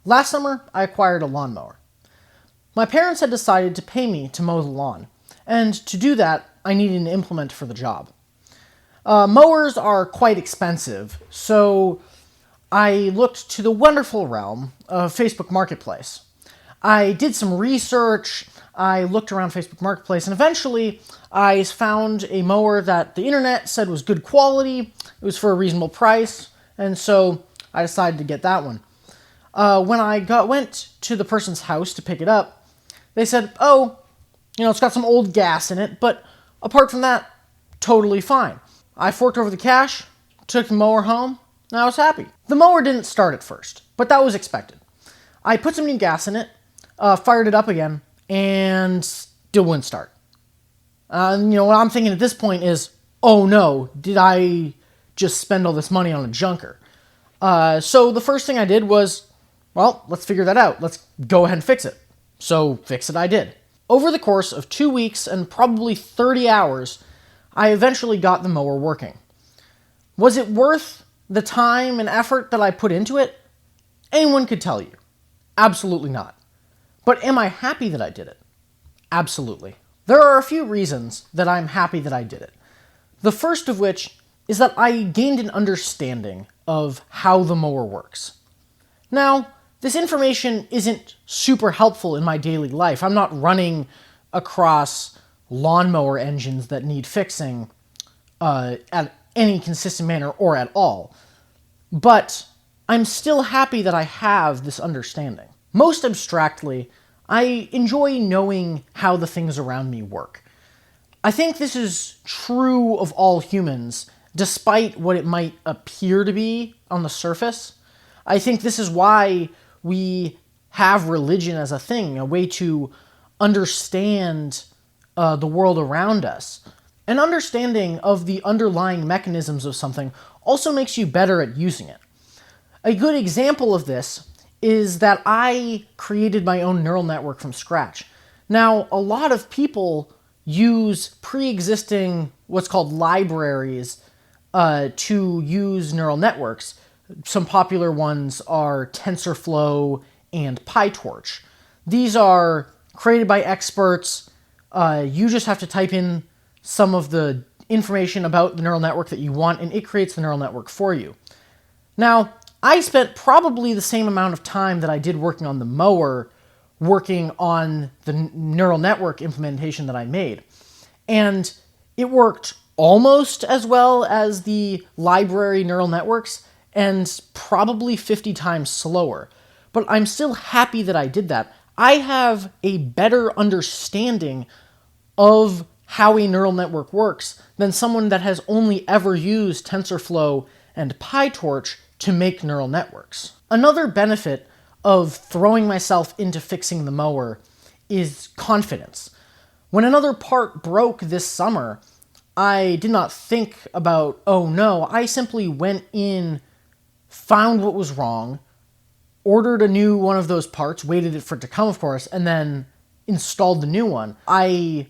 Last summer, I acquired a lawnmower. My parents had decided to pay me to mow the lawn, and to do that, I needed an implement for the job. Mowers are quite expensive, so I looked to the wonderful realm of Facebook Marketplace. I did some research, I looked around Facebook Marketplace, and eventually I found a mower that the internet said was good quality, it was for a reasonable price, and so I decided to get that one. When I went to the person's house to pick it up, they said, oh, it's got some old gas in it, but apart from that, totally fine. I forked over the cash, took the mower home, and I was happy. The mower didn't start at first, but that was expected. I put some new gas in it, fired it up again, and still wouldn't start. What I'm thinking at this point is, oh no, did I just spend all this money on a junker? So the first thing I did was, well, let's figure that out. Let's go ahead and fix it. So fix it I did. Over the course of 2 weeks and probably 30 hours, I eventually got the mower working. Was it worth the time and effort that I put into it? Anyone could tell you. Absolutely not. But am I happy that I did it? Absolutely. There are a few reasons that I'm happy that I did it. The first of which is that I gained an understanding of how the mower works. Now, this information isn't super helpful in my daily life. I'm not running across lawnmower engines that need fixing at any consistent manner or at all. But I'm still happy that I have this understanding. Most abstractly, I enjoy knowing how the things around me work. I think this is true of all humans, despite what it might appear to be on the surface. I think this is why we have religion as a thing, a way to understand the world around us. An understanding of the underlying mechanisms of something also makes you better at using it. A good example of this is that I created my own neural network from scratch. Now, a lot of people use pre-existing what's called libraries to use neural networks. Some popular ones are TensorFlow and PyTorch. These are created by experts. You just have to type in some of the information about the neural network that you want, and it creates the neural network for you. Now, I spent probably the same amount of time that I did working on the mower, working on the neural network implementation that I made. And it worked almost as well as the library neural networks, and probably 50 times slower. But I'm still happy that I did that. I have a better understanding of how a neural network works than someone that has only ever used TensorFlow and PyTorch to make neural networks. Another benefit of throwing myself into fixing the mower is confidence. When another part broke this summer, I did not think about, oh no, I simply went in, found what was wrong, ordered a new one of those parts, waited for it to come, of course, and then installed the new one. I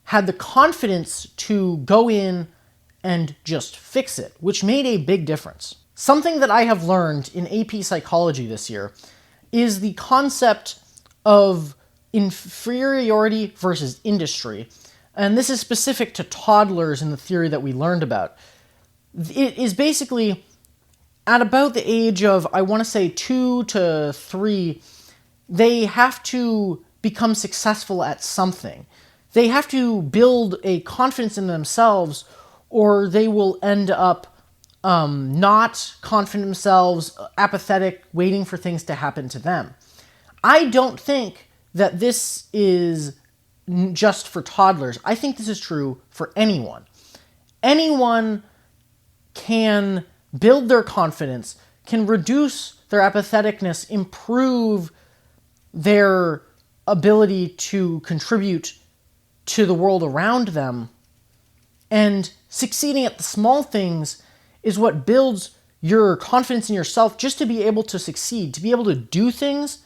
had the confidence to go in and just fix it, which made a big difference. Something that I have learned in AP Psychology this year is the concept of inferiority versus industry. And this is specific to toddlers in the theory that we learned about. It is basically at about the age of, I want to say 2 to 3, they have to become successful at something. They have to build a confidence in themselves, or they will end up not confident in themselves, apathetic, waiting for things to happen to them. I don't think that this is just for toddlers. I think this is true for anyone. Anyone can build their confidence, can reduce their apatheticness, improve their ability to contribute to the world around them, and succeeding at the small things is what builds your confidence in yourself just to be able to succeed, to be able to do things.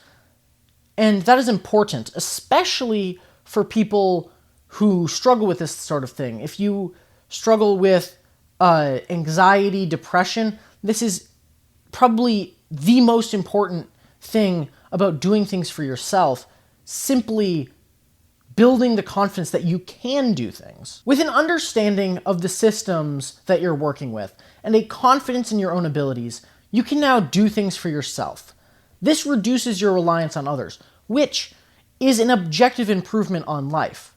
And that is important, especially for people who struggle with this sort of thing. If you struggle with anxiety, depression, this is probably the most important thing about doing things for yourself simply building the confidence that you can do things. With an understanding of the systems that you're working with and a confidence in your own abilities, you can now do things for yourself. This reduces your reliance on others, which is an objective improvement on life.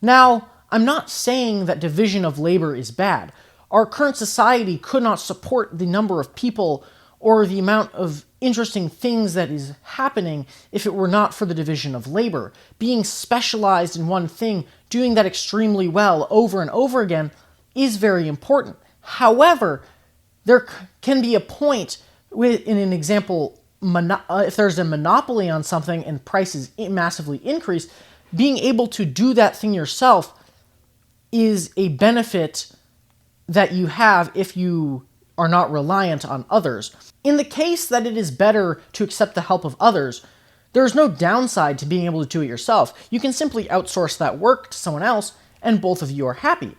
Now, I'm not saying that division of labor is bad. Our current society could not support the number of people or the amount of interesting things that is happening if it were not for the division of labor. Being specialized in one thing, doing that extremely well over and over again, is very important. However, there can be a point, in an example, if there's a monopoly on something and prices massively increase, being able to do that thing yourself is a benefit that you have if you are not reliant on others. In the case that it is better to accept the help of others, there is no downside to being able to do it yourself. You can simply outsource that work to someone else, and both of you are happy.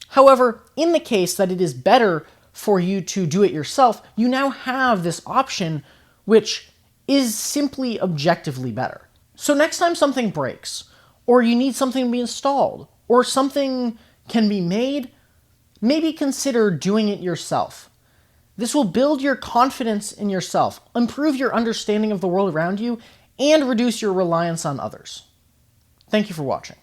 However, in the case that it is better for you to do it yourself, you now have this option which is simply objectively better. So next time something breaks, or you need something to be installed, or something can be made, maybe consider doing it yourself. This will build your confidence in yourself, improve your understanding of the world around you, and reduce your reliance on others. Thank you for watching.